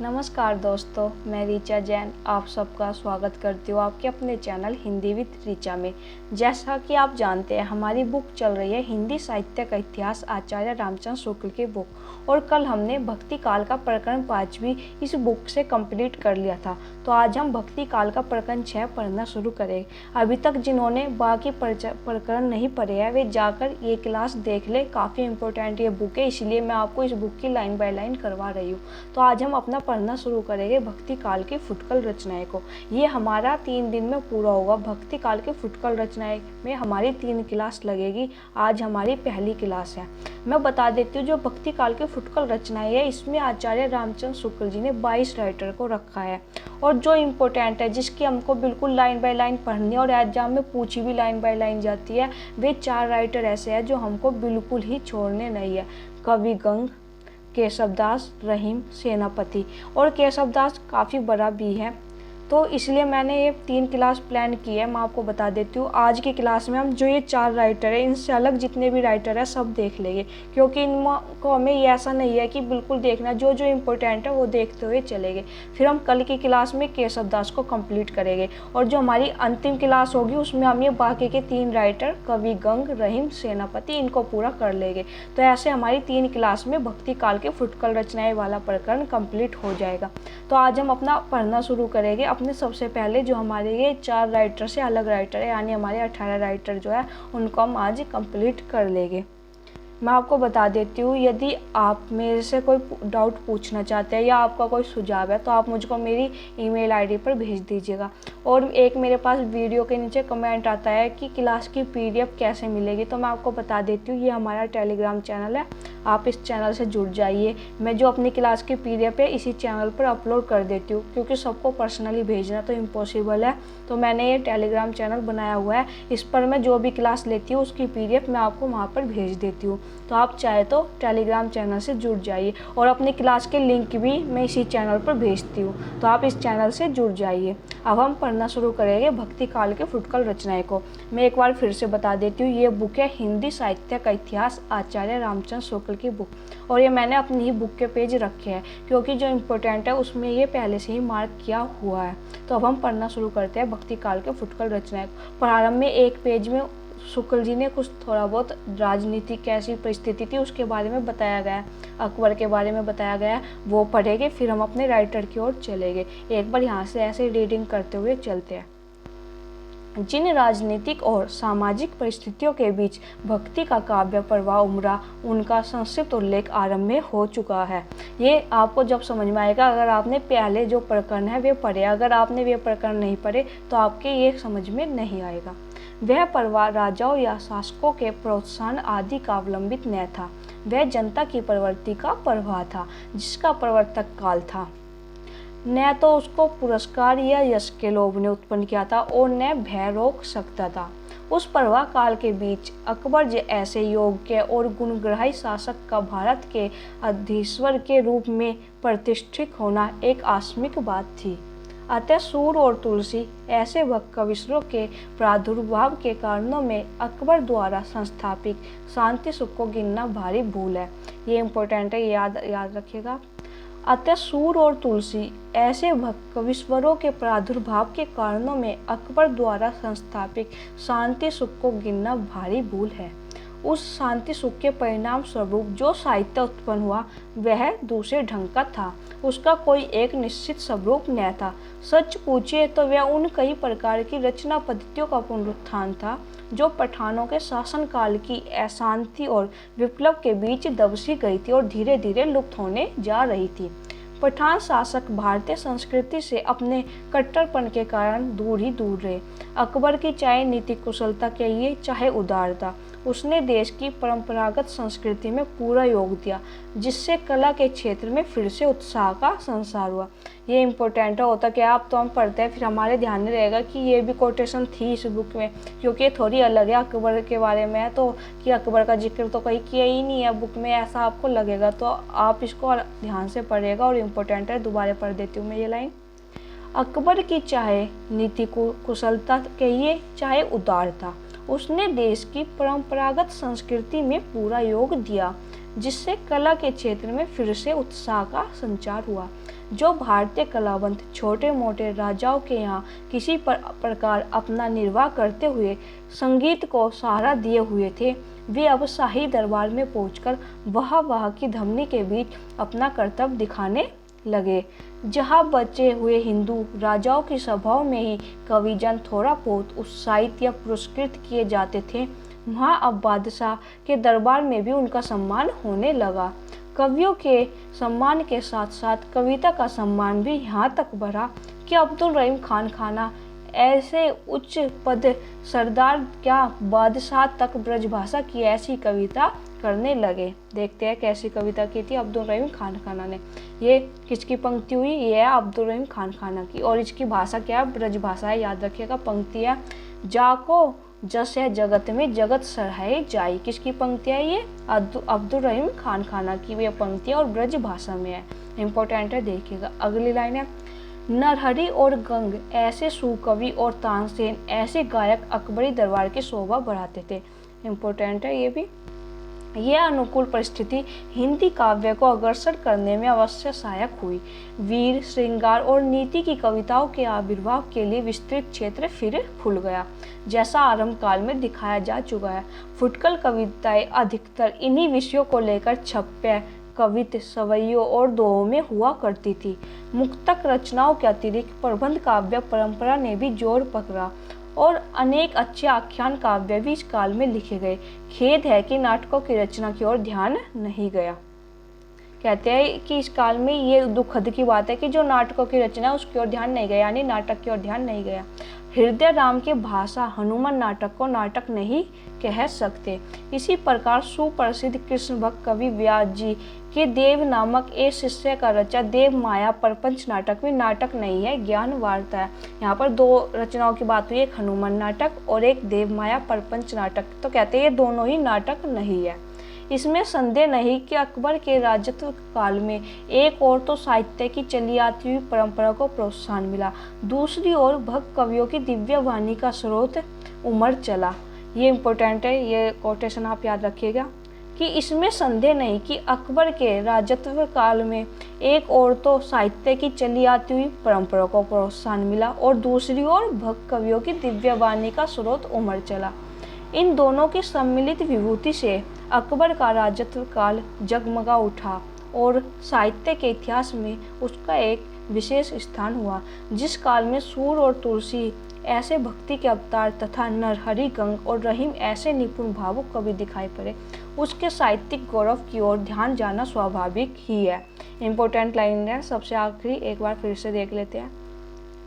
नमस्कार दोस्तों, मैं ऋचा जैन आप सबका स्वागत करती हूँ आपके अपने चैनल हिंदी विद ऋचा में। जैसा कि आप जानते हैं, हमारी बुक चल रही है हिंदी साहित्य का इतिहास, आचार्य रामचंद्र शुक्ल की बुक। और कल हमने भक्ति काल का प्रकरण 5 भी इस बुक से कंप्लीट कर लिया था। तो आज हम भक्ति काल का प्रकरण 6 पढ़ना शुरू करें। अभी तक जिन्होंने बाकी प्रकरण नहीं पढ़े हैं वे जाकर ये क्लास देख ले। काफ़ी इंपॉर्टेंट ये बुक है, इसलिए मैं आपको इस बुक की लाइन बाय लाइन करवा रही हूँ। तो आज हम अपना पढ़ना शुरू करेंगे भक्ति काल की फुटकल रचनाएं को। ये हमारा 3 दिन में पूरा होगा। भक्ति काल की फुटकल रचनाएं में हमारी 3 क्लास लगेगी। आज हमारी पहली क्लास है। मैं बता देती हूँ, जो भक्ति काल की फुटकल रचनाएं है इसमें आचार्य रामचंद्र शुक्ल जी ने 22 राइटर को रखा है। और जो इम्पोर्टेंट है, जिसकी हमको बिल्कुल लाइन बाय लाइन पढ़नी है और एग्जाम में पूछी भी लाइन बाय लाइन जाती है, वे 4 राइटर ऐसे हैं जो हमको बिल्कुल ही छोड़ने नहीं है। कवि गंग, केशवदास, रहीम, सेनापति। और केशवदास काफ़ी बड़ा भी है, तो इसलिए मैंने ये 3 क्लास प्लान की है। मैं आपको बता देती हूँ, आज की क्लास में हम जो ये 4 राइटर है इनसे अलग जितने भी राइटर है सब देख लेंगे, क्योंकि इनको हमें ये ऐसा नहीं है कि बिल्कुल देखना, जो जो इम्पोर्टेंट है वो देखते हुए चलेंगे। फिर हम कल की क्लास में केशवदास को कंप्लीट करेंगे और जो हमारी अंतिम क्लास होगी उसमें हम ये बाकी के 3 राइटर कवि गंग, रहीम, सेनापति इनको पूरा कर लेंगे। तो ऐसे हमारी 3 क्लास में भक्ति काल के फुटकल रचनाएं वाला प्रकरण कंप्लीट हो जाएगा। तो आज हम अपना पढ़ना शुरू करेंगे। अपने सबसे पहले जो हमारे ये 4 राइटर से अलग राइटर है, यानी हमारे 18 राइटर जो है उनको हम आज कंप्लीट कर लेंगे। मैं आपको बता देती हूँ, यदि आप मेरे से कोई डाउट पूछना चाहते हैं या आपका कोई सुझाव है तो आप मुझको मेरी ईमेल आईडी पर भेज दीजिएगा। और एक मेरे पास वीडियो के नीचे कमेंट आता है कि क्लास की पीडीएफ कैसे मिलेगी, तो मैं आपको बता देती हूँ, ये हमारा टेलीग्राम चैनल है, आप इस चैनल से जुड़ जाइए। मैं जो अपनी क्लास की पीडीएफ है इसी चैनल पर अपलोड कर देती हूँ, क्योंकि सबको पर्सनली भेजना तो इम्पॉसिबल है। तो मैंने ये टेलीग्राम चैनल बनाया हुआ है, इस पर मैं जो भी क्लास लेती हूँ उसकी पीडीएफ मैं आपको वहाँ पर भेज देती हूँ। तो आप चाहे तो टेलीग्राम चैनल से जुड़ जाइए, और अपनी क्लास के लिंक भी मैं इसी चैनल पर भेजती हूँ, तो आप इस चैनल से जुड़ जाइए। अब हम पढ़ना शुरू करेंगे भक्ति काल के फुटकल रचनाएं को। मैं एक बार फिर से बता देती हूँ, ये बुक है हिंदी साहित्य का इतिहास, आचार्य रामचंद्र शुक्ल की बुक। और ये मैंने अपनी ही बुक के पेज रखे हैं, क्योंकि जो इम्पोर्टेंट है उसमें ये पहले से ही मार्क किया हुआ है। तो अब हम पढ़ना शुरू करते हैं भक्ति काल के फुटकल रचनाएं। प्रारंभ में एक पेज में शुक्ल जी ने कुछ थोड़ा बहुत राजनीति कैसी परिस्थिति थी उसके बारे में बताया गया है, अकबर के बारे में बताया गया है, वो पढ़ेंगे। फिर हम अपने राइटर की ओर चलेंगे। एक बार यहाँ से ऐसे रीडिंग करते हुए चलते हैं। जिन राजनीतिक और सामाजिक परिस्थितियों के बीच भक्ति का काव्य प्रवाह उमड़ा, उनका संक्षिप्त उल्लेख आरंभ में हो चुका है। ये आपको जब समझ में आएगा अगर आपने पहले जो प्रकरण है वे पढ़े। अगर आपने वे प्रकरण नहीं पढ़े तो आपके ये समझ में नहीं आएगा। वह प्रवाह राजाओं या शासकों के प्रोत्साहन आदि का अवलंबित न था, वह जनता की प्रवृत्ति का प्रवाह था, जिसका प्रवर्तक काल था। न तो उसको पुरस्कार या यश के लोभ ने उत्पन्न किया था और न भय रोक सकता था। उस प्रवाह काल के बीच अकबर जे ऐसे योग्य और गुणग्राही शासक का भारत के अधीश्वर के रूप में प्रतिष्ठित होना एक आकस्मिक बात थी। अतः सूर और तुलसी ऐसे भक्त कविश्रों के प्रादुर्भाव के कारणों में अकबर द्वारा संस्थापित शांति सुख को गिनना भारी भूल है। ये इम्पोर्टेंट है, याद रखिएगा। अतः सूर और तुलसी ऐसे भक्त कविश्वरों के प्रादुर्भाव के कारणों में अकबर द्वारा संस्थापित शांति सुख को गिनना भारी भूल है। उस शांति सुख के परिणाम स्वरूप जो साहित्य उत्पन्न हुआ वह दूसरे ढंग का था, उसका कोई एक निश्चित स्वरूप न था। सच पूछिए तो वह उन कई प्रकार की रचना पद्धतियों का पुनरुत्थान था जो पठानों के शासनकाल की अशांति और विप्लव के बीच दबसी गई थी और धीरे धीरे लुप्त होने जा रही थी। पठान शासक भारतीय संस्कृति से अपने कट्टरपन के कारण दूर ही दूर रहे। अकबर की चाहे नीति कुशलता कहिए चाहे उदारता, उसने देश की परंपरागत संस्कृति में पूरा योग दिया, जिससे कला के क्षेत्र में फिर से उत्साह का संसार हुआ। ये इम्पोर्टेंट होता कि आप तो हम पढ़ते हैं फिर हमारे ध्यान में रहेगा कि ये भी कोटेशन थी इस बुक में, क्योंकि ये थोड़ी अलग है अकबर के बारे में है, तो कि अकबर का जिक्र तो कहीं किया ही नहीं है बुक में, ऐसा आपको लगेगा। तो आप इसको ध्यान से पढ़िएगा और इम्पोर्टेंट है, दोबारा पढ़ देती हूँ मैं ये लाइन। अकबर की चाहे नीति कुशलता कहिए चाहे उदारता, उसने देश की परंपरागत संस्कृति में पूरा योग दिया, जिससे कला के क्षेत्र में फिर से उत्साह का संचार हुआ। जो भारतीय कलावंत छोटे मोटे राजाओं के यहाँ किसी प्रकार अपना निर्वाह करते हुए संगीत को सहारा दिए हुए थे, वे अब शाही दरबार में पहुंचकर वाह की ध्वनि के बीच अपना कर्तव्य दिखाने लगे। जहाँ बचे हुए हिंदू राजाओं की सभाओं में ही कविजन थोड़ा बहुत उत्साहित या पुरस्कृत किए जाते थे, वहाँ अब बादशाह के दरबार में भी उनका सम्मान होने लगा। कवियों के सम्मान के साथ साथ कविता का सम्मान भी यहाँ तक बढ़ा कि अब्दुल रहीम खान खाना ऐसे उच्च पद सरदार क्या बादशाह तक ब्रजभाषा की ऐसी कविता करने लगे। देखते हैं कैसी कविता की थी अब्दुल रहीम खान खाना ने। ये किसकी पंक्ति हुई? ये है अब्दुल रहीम खान खाना की, और इसकी भाषा क्या है? ब्रजभाषा है। याद रखिएगा, पंक्ति है जाको जस है जगत में जगत सराहे जाई। किसकी पंक्ति है ये? अब्दुल रहीम खान खाना की ये पंक्ति है और ब्रज भाषा में है। इंपॉर्टेंट है, देखिएगा। अगली लाइन है नरहरि और गंग ऐसे सुकवि और तानसेन ऐसे गायक अकबरी दरबार की शोभा बढ़ाते थे। इम्पोर्टेंट है ये भी। यह अनुकूल परिस्थिति हिंदी काव्य को अग्रसर करने में अवश्य सहायक हुई। वीर, श्रृंगार और नीति की कविताओं के आविर्भाव के लिए विस्तृत क्षेत्र फिर खुल गया, जैसा आरंभ काल में दिखाया जा चुका है। फुटकल कविताएं अधिकतर इन्हीं विषयों को लेकर छप्य कवित सवैयों और दोहों में हुआ करती थी। मुक्तक रचनाओं के अतिरिक्त प्रबंध काव्य परंपरा ने भी जोर पकड़ा और अनेक अच्छे आख्यान काव्य भी इस काल में लिखे गए। खेद है कि नाटकों की रचना की ओर ध्यान नहीं गया। कहते हैं कि इस काल में ये दुखद की बात है कि जो नाटकों की रचना है उसकी ओर ध्यान नहीं गया, यानी नाटक की ओर ध्यान नहीं गया। हृदय राम के भाषा हनुमान नाटक को नाटक नहीं कह सकते। इसी प्रकार सुप्रसिद्ध कृष्ण भक्त कवि व्यास जी के देव नामक एक शिष्य का रचा देव माया प्रपंच नाटक में नाटक नहीं है, ज्ञान वार्ता है। यहाँ पर दो रचनाओं की बात हुई, एक हनुमान नाटक और एक देव माया प्रपंच नाटक। तो कहते हैं ये दोनों ही नाटक नहीं है। इसमें संदेह नहीं कि अकबर के राजत्व काल में एक ओर तो साहित्य की चली आती हुई परंपरा को प्रोत्साहन मिला, दूसरी ओर भक्त कवियों की दिव्य वाणी का स्रोत उमड़ चला। ये इम्पोर्टेंट है, ये कोटेशन आप याद रखिएगा कि इसमें संदेह नहीं कि अकबर के राजत्व काल में एक ओर तो साहित्य की चली आती हुई परंपरा को प्रोत्साहन मिला और दूसरी ओर भक्त कवियों की दिव्य वाणी का स्रोत उमड़ चला। इन दोनों की सम्मिलित विभूति से अकबर का राजत्व काल जगमगा उठा और साहित्य के इतिहास में उसका एक विशेष स्थान हुआ। जिस काल में सूर और तुलसी ऐसे भक्ति के अवतार तथा नरहरि, गंग और रहीम ऐसे निपुण भावुक कवि दिखाई पड़े, उसके साहित्यिक गौरव की ओर ध्यान जाना स्वाभाविक ही है। इम्पोर्टेंट लाइन है सबसे आखिरी, एक बार फिर से देख लेते हैं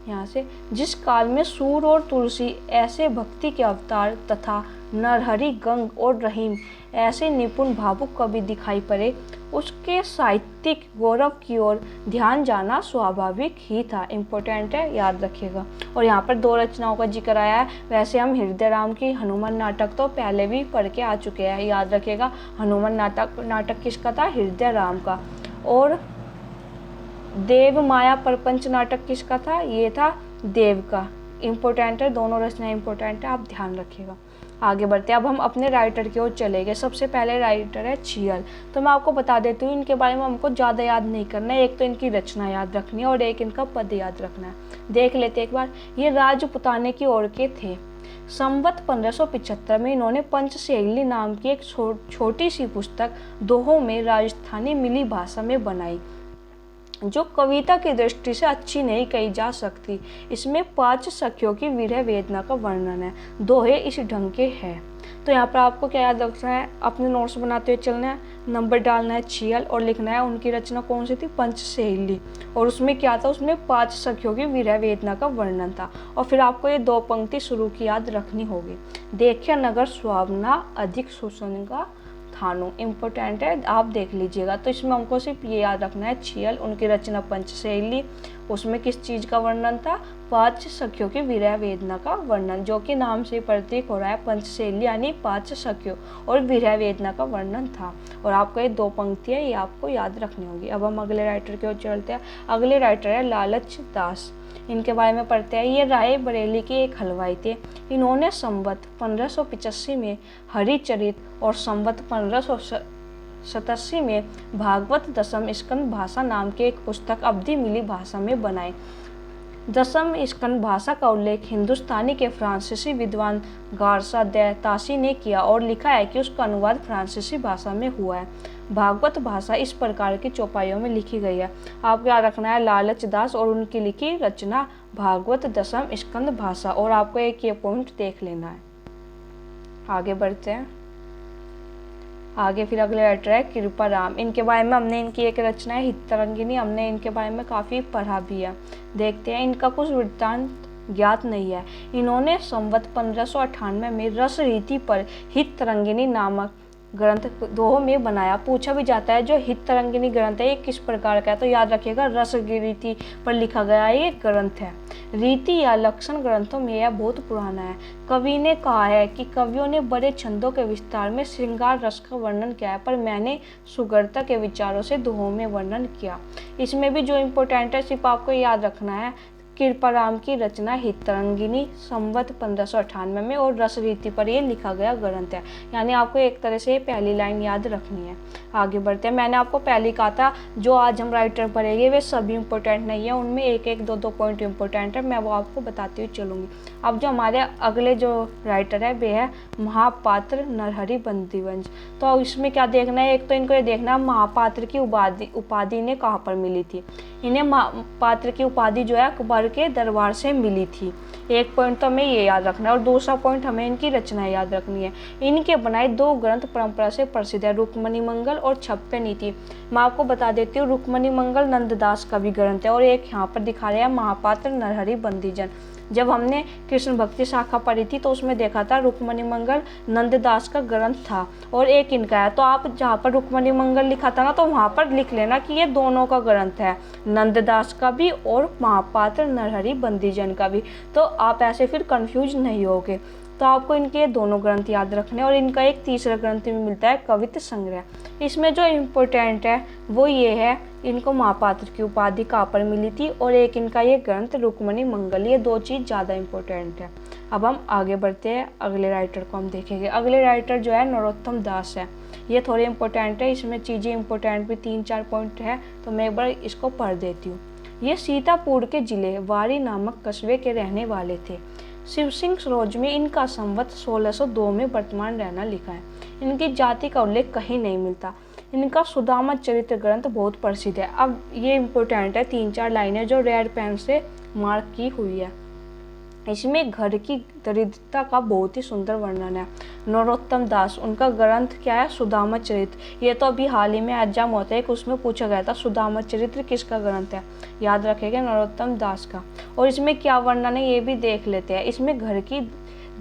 यहाँ से। जिस काल में सूर और तुलसी ऐसे भक्ति के अवतार तथा नरहरि, गंग और रहीम ऐसे निपुण भावुक कवि दिखाई पड़े, उसके साहित्यिक गौरव की ओर ध्यान जाना स्वाभाविक ही था। इम्पोर्टेंट है, याद रखिएगा। और यहाँ पर दो रचनाओं का जिक्र आया है। वैसे हम हृदय राम की हनुमान नाटक तो पहले भी पढ़ के आ चुके हैं, याद रखिएगा। हनुमान नाटक किसका था? हृदय राम का। और देव माया प्रपंच नाटक किसका था? ये था देव का। इम्पोर्टेंट है, दोनों रचनाएं इम्पोर्टेंट है, आप ध्यान रखिएगा। आगे बढ़ते हैं, अब हम अपने राइटर की ओर चले गए। सबसे पहले राइटर है छियल। तो मैं आपको बता देती हूँ, इनके बारे में हमको ज़्यादा याद नहीं करना है। एक तो इनकी रचना याद रखनी है और एक इनका पद याद रखना है। देख लेते एक बार। ये राजपुताने की ओर के थे। संवत 1575 में इन्होंने पंचशैली नाम की एक छोटी सी पुस्तक दोहों में राजस्थानी मिली भाषा में बनाई, जो कविता की दृष्टि से अच्छी नहीं कही जा सकती। इसमें 5 सखियों की विरह वेदना का वर्णन है। दोहे इस ढंग के हैं। तो यहाँ पर आपको क्या याद रखना है? अपने नोट्स बनाते हुए चलना है, नंबर डालना है छियल और लिखना है उनकी रचना कौन सी थी? पंचशैली। और उसमें क्या था? उसमें 5 सखियों की विरह वेदना का वर्णन था। और फिर आपको ये 2 पंक्ति शुरू की याद रखनी होगी। देख्या नगर सुहावना अधिक सुसंगा थानो। इम्पोर्टेंट है, आप देख लीजिएगा। तो इसमें हमको सिर्फ ये याद रखना है छियल, उनकी रचना पंचशैली, उसमें किस चीज़ का वर्णन था? 5 सखियों की विरह वेदना का वर्णन, जो कि नाम से प्रतीक हो रहा है। पंचशैली यानी 5 सखियों और विरह वेदना का वर्णन था। और आपको ये 2 पंक्तियाँ ये आपको याद रखनी होगी। अब हम अगले राइटर की ओर चलते हैं। अगले राइटर है लालच दास। इनके बारे में पढ़ते हैं। ये राय बरेली के एक हलवाई थे। इन्होंने संवत 1585 में हरिचरित और संवत 1987 में भागवत दशम स्कंद भाषा नाम की एक पुस्तक अवधी मिली भाषा में बनाई। दशम स्कंद भाषा का उल्लेख हिंदुस्तानी के फ्रांसीसी विद्वान गारसा दे तासी ने किया और लिखा है कि उसका अनुवाद फ्रांसीसी भाषा में हुआ है। भागवत भाषा इस प्रकार की चौपाइयों में लिखी गई है। आपको याद रखना है लालच दास और उनकी लिखी रचना भागवत दशम स्कंद भाषा, और आपको एक ये पॉइंट देख लेना है। आगे बढ़ते हैं। आगे फिर अगले राइटर है कृपा राम। इनके बारे में हमने इनकी एक रचना है हितरंगिनी, हमने इनके बारे में काफ़ी पढ़ा भी है। देखते हैं, इनका कुछ वृत्तांत ज्ञात नहीं है। इन्होंने संवत 1598 में रस रीति पर हितरंगिनी नामक ग्रंथ दोहों में बनाया। पूछा भी जाता है जो हितरंगिनी ग्रंथ है ये किस प्रकार का है, तो याद रखिएगा रस रीति पर लिखा गया ये ग्रंथ है। रीति या लक्षण ग्रंथों में यह बहुत पुराना है। कवि ने कहा है कि कवियों ने बड़े छंदों के विस्तार में श्रृंगार रस का वर्णन किया है, पर मैंने सुगढ़ता के विचारों से दोहों में वर्णन किया। इसमें भी जो इम्पोर्टेंट है सिर्फ आपको याद रखना है, कृपाराम की रचना हितरंगिनी संवत 1598 में और रस रीति पर यह लिखा गया ग्रंथ है। यानी आपको एक तरह से पहली लाइन याद रखनी है। आगे बढ़ते हैं। मैंने आपको पहले कहा था जो आज हम राइटर पढ़ेंगे वे सभी इंपॉर्टेंट नहीं है, उनमें एक एक दो पॉइंट इंपॉर्टेंट है, मैं वो आपको बताती हुई चलूँगी। अब जो हमारे अगले जो राइटर है वे है महापात्र नरहरि बंदीवंश। तो इसमें क्या देखना है, एक तो इनको ये देखना है महापात्र की उपाधि इन्हें कहाँ पर मिली थी। इन्हें महापात्र की उपाधि जो है अकबर के दरबार से मिली थी। एक पॉइंट तो हमें ये याद रखना है और दूसरा पॉइंट हमें इनकी रचना याद रखनी है। इनके बनाए दो ग्रंथ परंपरा से प्रसिद्ध है, रुक्मणी मंगल और छप्पे नीति। मैं आपको बता देती हूँ रुक्मणी मंगल नंददास का भी ग्रंथ है और एक यहाँ पर दिखा रहे हैं महापात्र नरहरि बंदीजन। जब हमने कृष्ण भक्ति शाखा पढ़ी थी तो उसमें देखा था रुक्मणी मंगल नंददास का ग्रंथ था और एक इनका है। तो आप जहाँ पर रुक्मणी मंगल लिखा था ना तो वहाँ पर लिख लेना कि ये दोनों का ग्रंथ है, नंददास का भी और महापात्र नरहरि बंदीजन का भी। तो आप ऐसे फिर कंफ्यूज नहीं होगे। तो आपको इनके दोनों ग्रंथ याद रखने और इनका एक तीसरा ग्रंथ भी मिलता है कवित्त संग्रह। इसमें जो इम्पोर्टेंट है वो ये है इनको महापात्र की उपाधि कहाँ पर मिली थी और एक इनका ये ग्रंथ रुक्मणी मंगल, ये दो चीज़ ज़्यादा इम्पोर्टेंट है। अब हम आगे बढ़ते हैं, अगले राइटर को हम देखेंगे। अगले राइटर जो है नरोत्तम दास है। ये थोड़े इंपॉर्टेंट है, इसमें चीज़ें इंपॉर्टेंट भी 3-4 पॉइंट है तो मैं एक बार इसको पढ़ देती हूँ। ये सीतापुर के जिले वारी नामक कस्बे के रहने वाले थे। शिव सिंह सरोज में इनका संवत 1602 में वर्तमान रहना लिखा है। इनकी जाति का उल्लेख कहीं नहीं मिलता। इनका सुदामा चरित्र ग्रंथ बहुत प्रसिद्ध है। अब ये इम्पोर्टेंट है, 3-4 लाइनें जो रेड पेन से मार्क की हुई है। इसमें घर की दरिद्रता का बहुत ही सुंदर वर्णन है। नरोत्तम दास उनका ग्रंथ क्या है, सुदामा चरित्र। ये तो अभी हाल ही में एग्जाम होता है कि उसमें पूछा गया था सुदामा चरित्र किसका ग्रंथ है, याद रखेगा नरोत्तम दास का। और इसमें क्या वर्णन है ये भी देख लेते हैं। इसमें घर की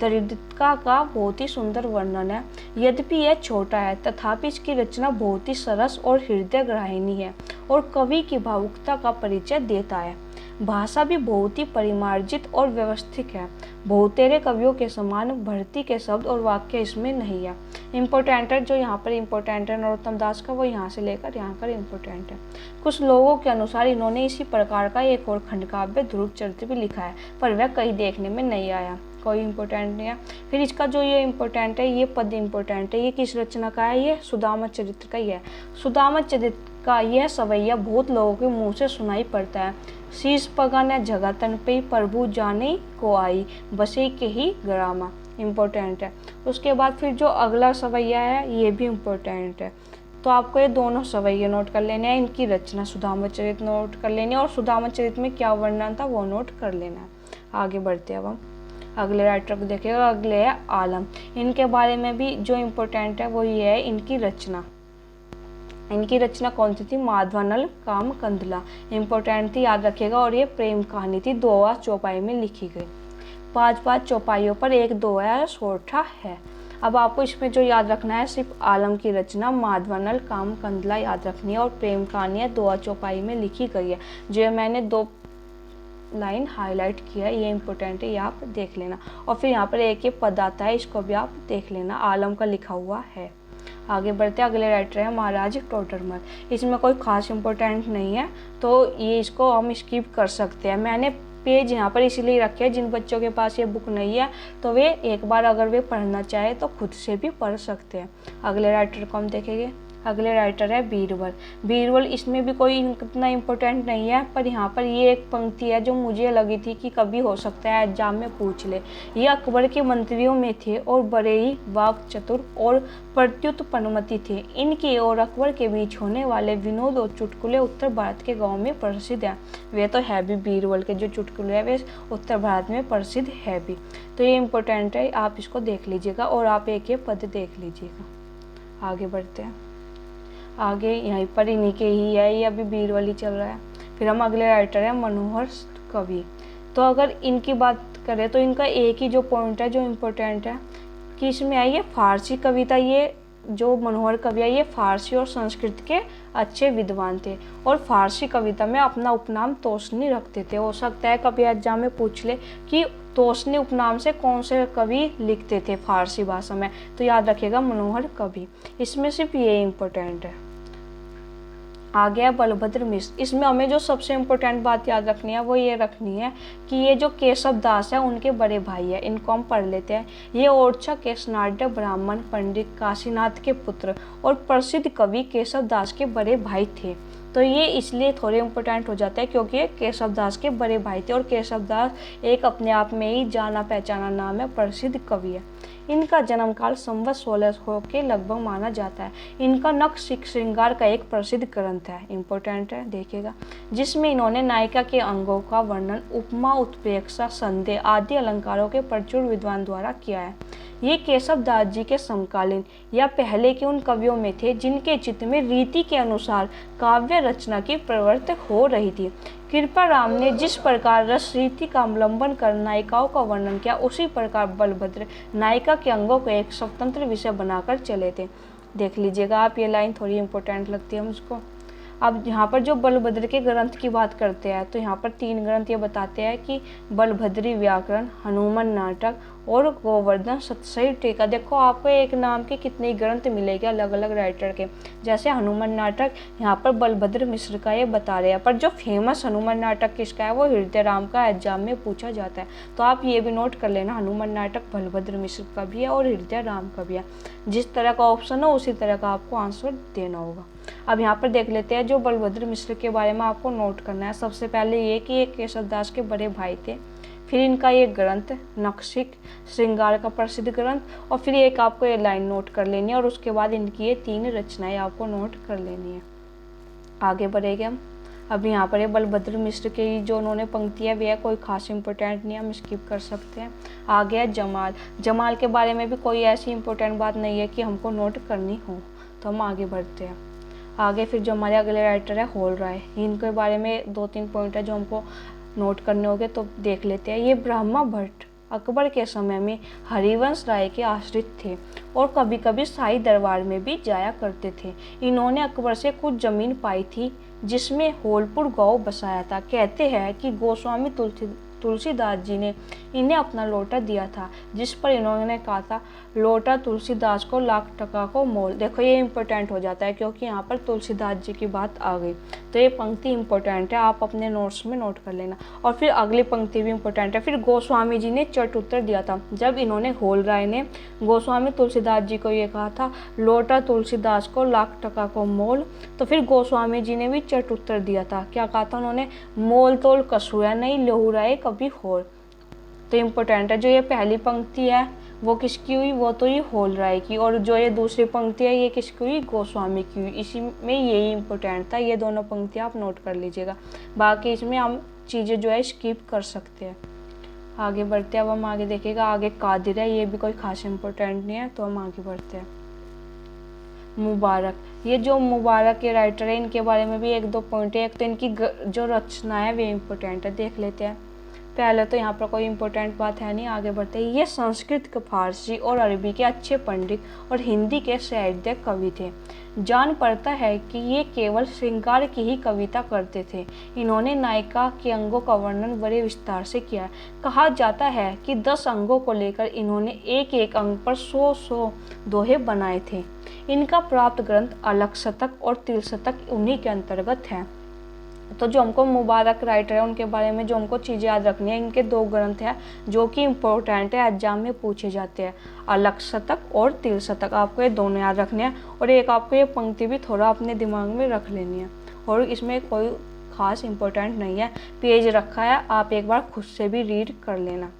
दरिद्रता का बहुत ही सुंदर वर्णन है। यद्यपि यह छोटा है तथापि इसकी रचना बहुत ही सरस और हृदय ग्राहिणी है और कवि की भावुकता का परिचय देता है। भाषा भी बहुत ही परिमार्जित और व्यवस्थित है। बहुतेरे कवियों के समान भर्ती के शब्द और वाक्य इसमें नहीं है। इम्पोर्टेंट है, जो यहाँ पर इम्पोर्टेंट है नरोत्तम दास का वो यहाँ से लेकर यहाँ पर इम्पोर्टेंट है। कुछ लोगों के अनुसार इन्होंने इसी प्रकार का एक और खंड काव्य ध्रुव चरित्र भी लिखा है पर वह कहीं देखने में नहीं आया, कोई इम्पोर्टेंट नहीं है। फिर इसका जो ये इम्पोर्टेंट है ये पद इम्पोर्टेंट है। ये किस रचना का है, ये सुदामा चरित्र का ही है। सुदामा चरित्र का यह सवैया बहुत लोगों के मुँह से सुनाई पड़ता है। शीश पगा न जगह तन पे प्रभु जाने को आई बसे के ही ग्रामा, इम्पोर्टेंट है। उसके बाद फिर जो अगला सवैया है ये भी इम्पोर्टेंट है। तो आपको ये दोनों सवैये नोट कर लेने हैं, इनकी रचना सुदामा चरित्र नोट कर लेनी है और सुदामा चरित्र में क्या वर्णन था वो नोट कर लेना है। आगे बढ़ते हैं अब हम अगले राइटर को देखेगा। अगले है आलम। इनके बारे में भी जो इम्पोर्टेंट है वो ये है इनकी रचना। इनकी रचना कौन सी थी, माधवानल काम कंदला, इम्पोर्टेंट थी, याद रखिएगा। और ये प्रेम कहानी थी, 2 चौपाई में लिखी गई। 5 चौपाइयों पर एक दोहा सोठा है। अब आपको इसमें जो याद रखना है सिर्फ आलम की रचना माधवानल काम कंदला याद रखनी है और प्रेम कहानी है 2 चौपाई में लिखी गई है। जो मैंने 2 लाइन हाईलाइट किया है ये इंपॉर्टेंट है, ये आप देख लेना। और फिर यहाँ पर एक पद आता है, इसको भी आप देख लेना, आलम का लिखा हुआ है। आगे बढ़ते हैं, अगले राइटर है महाराज टोडरमल। इसमें कोई खास इंपॉर्टेंट नहीं है तो ये इसको हम स्किप कर सकते हैं। मैंने पेज यहाँ पर इसीलिए रखे हैं जिन बच्चों के पास ये बुक नहीं है तो वे एक बार अगर वे पढ़ना चाहे तो खुद से भी पढ़ सकते हैं। अगले राइटर को हम देखेंगे। अगले राइटर है बीरबल। बीरबल इसमें भी कोई इतना इम्पोर्टेंट नहीं है, पर यहाँ पर ये एक पंक्ति है जो मुझे लगी थी कि कभी हो सकता है एग्जाम में पूछ ले। ये अकबर के मंत्रियों में थे और बड़े ही वाक चतुर और प्रत्युत पनमति थे। इनके और अकबर के बीच होने वाले विनोद और चुटकुले उत्तर भारत के गाँव में प्रसिद्ध हैं। वे तो है भी, बीरबल के जो चुटकुले हैं वे उत्तर भारत में प्रसिद्ध है भी। तो ये इम्पोर्टेंट है, आप इसको देख लीजिएगा और आप एक पद देख लीजिएगा। आगे बढ़ते हैं। आगे यहीं पर इन्हीं के ही है, ये अभी बीरबल ही चल रहा है। फिर हम अगले राइटर हैं मनोहर कवि। तो अगर इनकी बात करें तो इनका एक ही जो पॉइंट है जो इम्पोर्टेंट है कि इसमें है ये फारसी कविता। ये जो मनोहर कवि है ये फारसी और संस्कृत के अच्छे विद्वान थे और फारसी कविता में अपना उपनाम तोसनी रखते थे। हो सकता है कभी एग्जाम में पूछ ले कि तोसनी उपनाम से कौन से कवि लिखते थे फारसी भाषा में, तो याद रखिएगा मनोहर कवि। इसमें सिर्फ ये इम्पोर्टेंट है। आगे है बलभद्र मिश्र। इसमें हमें जो सबसे इम्पोर्टेंट बात याद रखनी है वो ये रखनी है कि ये जो केशव दास है उनके बड़े भाई है। इनको हम पढ़ लेते हैं। ये ओरछा के स्नातक ब्राह्मण पंडित काशीनाथ के पुत्र और प्रसिद्ध कवि केशव दास के बड़े भाई थे। तो ये इसलिए थोड़े इम्पोर्टेंट हो जाते हैं क्योंकि ये केशव दास के बड़े भाई थे और केशव दास एक अपने आप में ही जाना पहचाना नाम है, प्रसिद्ध कवि है। इनका जन्म काल संवत 1600 के लगभग माना जाता है। इनका नक्श श्रृंगार का एक प्रसिद्ध ग्रंथ है, इम्पोर्टेंट है, देखिएगा, जिसमें इन्होंने नायिका के अंगों का वर्णन उपमा उत्प्रेक्षा संदेह आदि अलंकारों के प्रचुर विद्वान द्वारा किया है। ये केशव दास जी के समकालीन या पहले के उन कवियों में थे जिनके चित्त में रीति के अनुसार काव्य रचना की प्रवृत्ति हो रही थी। कृपा राम ने जिस प्रकार रस रीति का अवलंबन कर नायिकाओं का वर्णन किया, उसी प्रकार बलभद्र नायिका के अंगों को एक स्वतंत्र विषय बनाकर चले थे। देख लीजिएगा आप, ये लाइन थोड़ी इम्पोर्टेंट लगती है मुझको। अब यहाँ पर जो बलभद्र के ग्रंथ की बात करते हैं तो यहाँ पर 3 ग्रंथ ये बताते हैं कि बलभद्री व्याकरण, हनुमान नाटक और गोवर्धन सतसई टीका। देखो आपको एक नाम के कितने ग्रंथ मिलेंगे अलग अलग राइटर के। जैसे हनुमान नाटक यहाँ पर बलभद्र मिश्र का ये बता रहे हैं, पर जो फेमस हनुमान नाटक किसका है वो हृदय राम का एग्जाम में पूछा जाता है। तो आप ये भी नोट कर लेना, हनुमान नाटक बलभद्र मिश्र का भी है और हृदय राम का भी है। जिस तरह का ऑप्शन हो उसी तरह का आपको आंसर देना होगा। अब यहाँ पर देख लेते हैं जो बलभद्र मिश्र के बारे में आपको नोट करना है। सबसे पहले ये कि ये केशव दास के बड़े भाई थे, फिर इनका ये ग्रंथ नक्शिक श्रृंगार का प्रसिद्ध ग्रंथ, और फिर एक आपको ये लाइन नोट कर लेनी है और उसके बाद इनकी ये 3 रचनाएं आपको नोट कर लेनी है। आगे बढ़ेंगे हम। अब यहाँ पर ये बलभद्र मिश्र की जो उन्होंने पंक्तियाँ भी है कोई खास इंपॉर्टेंट नहीं है, हम स्किप कर सकते हैं। आगे है जमाल। जमाल के बारे में भी कोई ऐसी इंपॉर्टेंट बात नहीं है कि हमको नोट करनी हो, तो हम आगे बढ़ते हैं। आगे फिर जो हमारे अगले राइटर है होल राय, इनके बारे में 2-3 पॉइंट है जो हमको नोट करने होंगे, तो देख लेते हैं। ये ब्रह्मा भट्ट अकबर के समय में हरिवंश राय के आश्रित थे और कभी कभी शाही दरबार में भी जाया करते थे। इन्होंने अकबर से कुछ जमीन पाई थी जिसमें होलपुर गांव बसाया था। कहते हैं कि गोस्वामी तुलसीदास जी ने इन्हें अपना लोटा दिया था, जिस पर इन्होंने कहा था लोटा तुलसीदास को लाख टका को मोल। देखो ये इंपॉर्टेंट हो जाता है क्योंकि यहाँ पर तुलसीदास जी की बात आ गई, तो ये पंक्ति इंपॉर्टेंट है, आप अपने नोट्स में नोट कर लेना। और फिर अगली पंक्ति भी इंपॉर्टेंट है। फिर गोस्वामी जी ने चट उत्तर दिया था, जब इन्होंने होल राय ने गोस्वामी तुलसीदास जी को ये कहा था लोटा तुलसीदास को लाख टका को मोल, तो फिर गोस्वामी जी ने भी चट उत्तर दिया था। क्या कहा था उन्होंने? मोल तोल कसुआ नहीं लहुराए कभी होल। तो इम्पोर्टेंट है। जो ये पहली पंक्ति है वो किसकी हुई? वो तो ये होल राय की। और जो ये दूसरी पंक्ति है ये किसकी हुई? गोस्वामी की हुई। इसी में यही इम्पोर्टेंट था, ये दोनों पंक्तियाँ आप नोट कर लीजिएगा। बाकी इसमें हम चीज़ें जो है स्किप कर सकते हैं। आगे बढ़ते हैं। अब हम आगे देखिएगा, आगे कादिर है, ये भी कोई खास इम्पोर्टेंट नहीं है, तो हम आगे बढ़ते हैं। मुबारक, ये जो मुबारक के राइटर है इनके बारे में भी 1-2 पॉइंट है। एक तो इनकी जो रचना है वे इम्पोर्टेंट है, देख लेते हैं। पहले तो यहाँ पर कोई इम्पोर्टेंट बात है नहीं, आगे बढ़ते हैं। ये संस्कृत, फारसी और अरबी के अच्छे पंडित और हिंदी के साहित्य कवि थे। जान पड़ता है कि ये केवल श्रृंगार की ही कविता करते थे। इन्होंने नायिका के अंगों का वर्णन बड़े विस्तार से किया। कहा जाता है कि 10 अंगों को लेकर इन्होंने एक एक अंग पर 100 दोहे बनाए थे। इनका प्राप्त ग्रंथ अलग शतक और तिलशतक उन्हीं के अंतर्गत है। तो जो हमको मुबारक राइटर है उनके बारे में जो हमको चीज़ें याद रखनी है, इनके 2 ग्रंथ हैं जो कि इम्पोर्टेंट है, एग्जाम में पूछे जाते हैं, अलग शतक और तिल शतक। आपको ये दोनों याद रखने हैं और एक आपको ये पंक्ति भी थोड़ा अपने दिमाग में रख लेनी है। और इसमें कोई ख़ास इम्पोर्टेंट नहीं है, पेज रखा है, आप एक बार खुद से भी रीड कर लेना।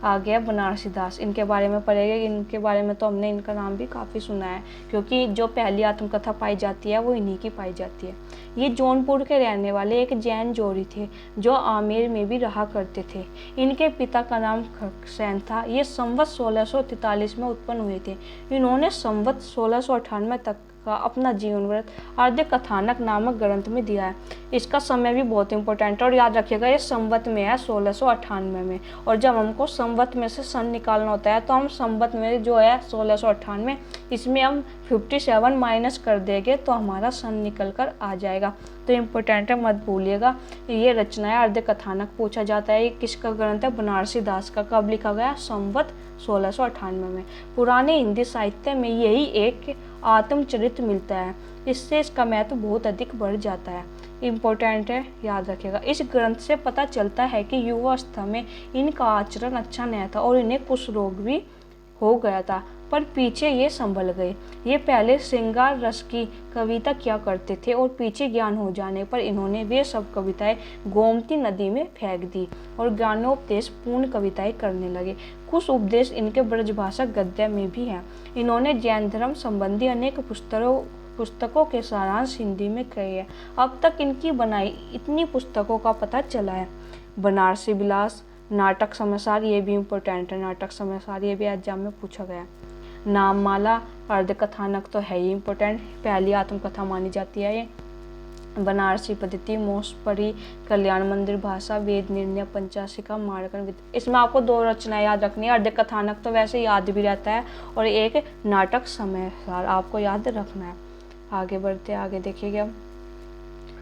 आ गया बनारसी दास, इनके बारे में पढ़ेंगे। इनके बारे में तो हमने इनका नाम भी काफ़ी सुना है, क्योंकि जो पहली आत्मकथा पाई जाती है वो इन्हीं की पाई जाती है। ये जौनपुर के रहने वाले एक जैन जोड़ी थे जो आमेर में भी रहा करते थे। इनके पिता का नाम खरकसेन था। ये संवत 1643 में उत्पन्न हुए थे। इन्होंने संवत 1698 तक का अपना जीवन व्रत आद्य कथानक नामक ग्रंथ में दिया है। इसका समय भी बहुत इंपॉर्टेंट है और याद रखिएगा ये संवत में है 1698 में। और जब हमको संवत में से सन निकालना होता है तो हम संवत में जो है 1698 इसमें हम 57 माइनस कर देंगे तो हमारा सन निकल कर आ जाएगा। तो इम्पोर्टेंट है, मत भूलिएगा। ये रचना है आद्य कथानक पूछा जाता है। ये किसका ग्रंथ है? बनारसी दास का। कब लिखा गया? संवत 1698 में। पुराने हिंदी साहित्य में यही एक आत्मचरित्र मिलता है, इससे इसका महत्व बहुत अधिक बढ़ जाता है। इम्पोर्टेंट है, याद रखिएगा। इस ग्रंथ से पता चलता है कि युवावस्था में इनका आचरण अच्छा नहीं था और इन्हें कुछ रोग भी हो गया था, पर पीछे ये संभल गए। ये पहले श्रृंगार रस की कविता किया करते थे और पीछे ज्ञान हो जाने पर इन्होंने वे सब कविताएं गोमती नदी में फेंक दी और ज्ञानोपदेश पूर्ण कविताएं करने लगे। कुछ उपदेश इनके ब्रजभाषा गद्य में भी हैं। इन्होंने जैन धर्म संबंधी अनेक पुस्तकों के सारांश हिंदी में किए हैं। अब तक इनकी बनाई इतनी पुस्तकों का पता चला है। बनारसी विलास, नाटक समासार, ये भी इम्पोर्टेंट है। नाटक समासार ये भी एग्जाम में पूछा गया। नाममाला, अर्ध कथानक तो है ही इम्पोर्टेंट, पहली आत्मकथा मानी जाती है ये। बनारसी पद्धति, मोसपरी, कल्याण मंदिर भाषा, वेद निर्णय, पंचाशिका, मार्कन विद्या। इसमें आपको 2 रचनाएं याद रखनी है। अर्ध कथानक तो वैसे याद भी रहता है और एक नाटक समासार आपको याद रखना है। आगे बढ़ते आगे देखिएगा,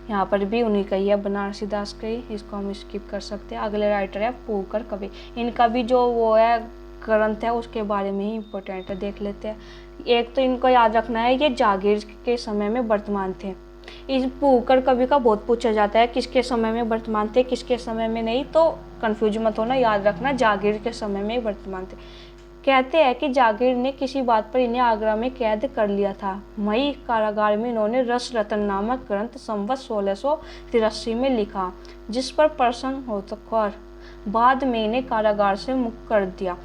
यहाँ पर भी उन्हीं का ही है, बनारसी दास का ही, इसको हम स्किप कर सकते हैं। अगले राइटर है पूकर कवि। इनका भी जो वो है ग्रंथ है उसके बारे में ही इम्पोर्टेंट है, देख लेते हैं। एक तो इनको याद रखना है, ये जागीर के समय में वर्तमान थे। इस पूकर कवि का बहुत पूछा जाता है, किसके समय में वर्तमान थे, किसके समय में नहीं, तो कंफ्यूज मत होना, याद रखना जागीर के समय में वर्तमान थे। कहते हैं कि जागीर ने किसी बात पर इन्हें आगरा में कैद कर लिया था। मई कारागार में इन्होंने रस रतन नामक ग्रंथ संवत 1683 में लिखा, जिस पर प्रसन्न होकर बाद में इन्हें कारागार से मुक्त कर दिया।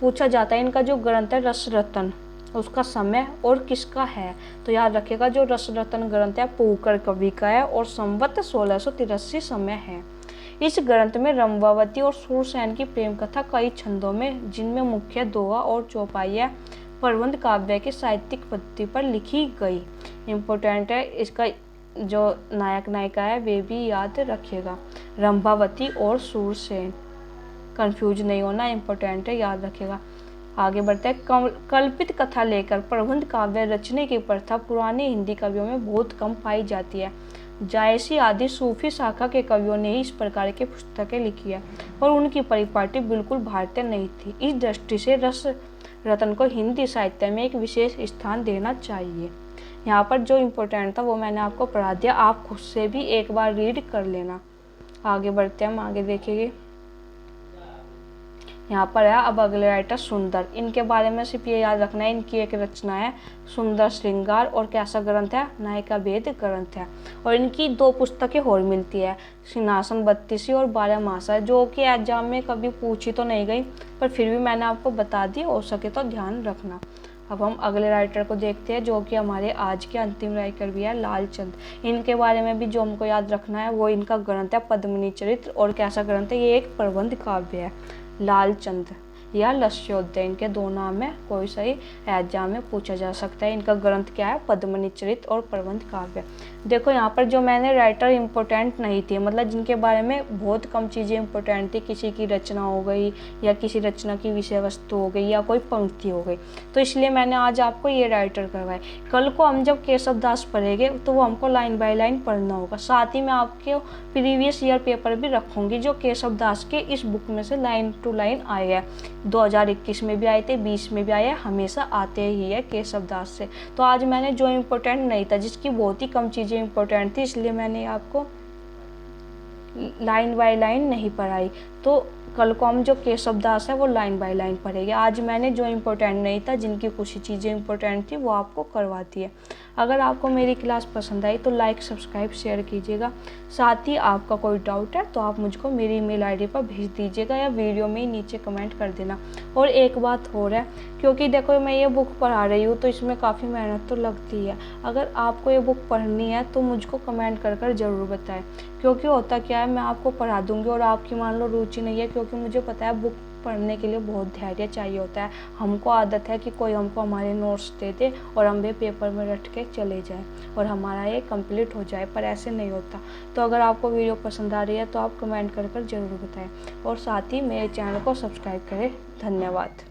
पूछा जाता है इनका जो ग्रंथ है रस रतन, उसका समय और किसका है, तो याद रखिएगा जो रस रतन ग्रंथ है पूकर कवि का है और संवत 1683 समय है। इस ग्रंथ में रंभावती और सूरसेन की प्रेम कथा कई छंदों में, जिनमें मुख्य दोहा और चौपाइयाँ प्रबंध काव्य की साहित्यिक पद्धति पर लिखी गई। इम्पोर्टेंट है, इसका जो नायक नायिका है वे भी याद रखिएगा, रंभावती और सूरसेन, कंफ्यूज नहीं होना, इम्पोर्टेंट है, याद रखिएगा। आगे बढ़ते हैं। कल्पित कथा लेकर प्रबंध काव्य रचने की प्रथा पुराने हिंदी कवियों में बहुत कम पाई जाती है। जायसी आदि सूफी शाखा के कवियों ने ही इस प्रकार की पुस्तकें लिखी है और उनकी परिपाटी बिल्कुल भारतीय नहीं थी। इस दृष्टि से रस रतन को हिंदी साहित्य में एक विशेष स्थान देना चाहिए। यहाँ पर जो इम्पोर्टेंट था वो मैंने आपको पढ़ा दिया, आप खुद से भी एक बार रीड कर लेना। आगे बढ़ते हैं, हम आगे देखेंगे। यहाँ पर है अब अगले राइटर सुंदर। इनके बारे में सिर्फ ये याद रखना है, इनकी एक रचना है सुंदर श्रृंगार और कैसा ग्रंथ है, नायिका भेद ग्रंथ है। और इनकी 2 पुस्तकें और मिलती है, सिंहासन 32 और 12 मासा, जो कि एग्जाम में कभी पूछी तो नहीं गई, पर फिर भी मैंने आपको बता दी, हो सके तो ध्यान रखना। अब हम अगले राइटर को देखते हैं जो कि हमारे आज के अंतिम राइटर भी है लालचंद। इनके बारे में भी जो हमको याद रखना है वो इनका ग्रंथ है पद्मिनी चरित्र और कैसा ग्रंथ है, ये एक प्रबंध काव्य है। लालचंद या लस्योदय, इनके 2 नाम है, कोई सही एग्जाम में पूछा जा सकता है। इनका ग्रंथ क्या है, पद्मिनी चरित्र और प्रबंध काव्य। देखो यहाँ पर जो मैंने राइटर इम्पोर्टेंट नहीं थे, मतलब जिनके बारे में बहुत कम चीज़ें इम्पोर्टेंट थी, किसी की रचना हो गई या किसी रचना की विषय वस्तु हो गई या कोई पंक्ति हो गई, तो इसलिए मैंने आज आपको ये राइटर करवाए। कल को हम जब केशव दास पढ़ेंगे तो वो हमको लाइन बाय लाइन पढ़ना होगा। साथ ही मैं आपके प्रीवियस ईयर पेपर भी रखूँगी जो केशव दास के इस बुक में से लाइन टू लाइन आए हैं। 2021 में भी आए थे, 20 में भी आए, हमेशा आते ही है केशव दास से। तो आज मैंने जो इम्पोर्टेंट नहीं था, जिसकी बहुत ही कम चीज़ें इम्पोर्टेंट थी, इसलिए मैंने आपको लाइन बाय लाइन नहीं पढ़ाई। तो कल को हम जो केशव दास है वो लाइन बाय लाइन पढ़ेंगे। आज मैंने जो इम्पोर्टेंट नहीं था, जिनकी कुछ चीज़ें इम्पोर्टेंट थी, वो आपको करवाती है। अगर आपको मेरी क्लास पसंद आई तो लाइक, सब्सक्राइब, शेयर कीजिएगा। साथ ही आपका कोई डाउट है तो आप मुझको मेरी ईमेल आईडी पर भेज दीजिएगा या वीडियो में ही नीचे कमेंट कर देना। और एक बात और है, क्योंकि देखो मैं ये बुक पढ़ा रही हूँ तो इसमें काफ़ी मेहनत तो लगती है। अगर आपको ये बुक पढ़नी है तो मुझको कमेंट कर कर ज़रूर बताएं, क्योंकि होता क्या है, मैं आपको पढ़ा दूँगी और आपकी मान लो रुचि नहीं है, क्योंकि मुझे पता है बुक पढ़ने के लिए बहुत धैर्य चाहिए होता है। हमको आदत है कि कोई हमको हमारे नोट्स दे दे और हम भी पेपर में रट के चले जाएं और हमारा ये कंप्लीट हो जाए, पर ऐसे नहीं होता। तो अगर आपको वीडियो पसंद आ रही है तो आप कमेंट कर कर ज़रूर बताएं और साथ ही मेरे चैनल को सब्सक्राइब करें। धन्यवाद।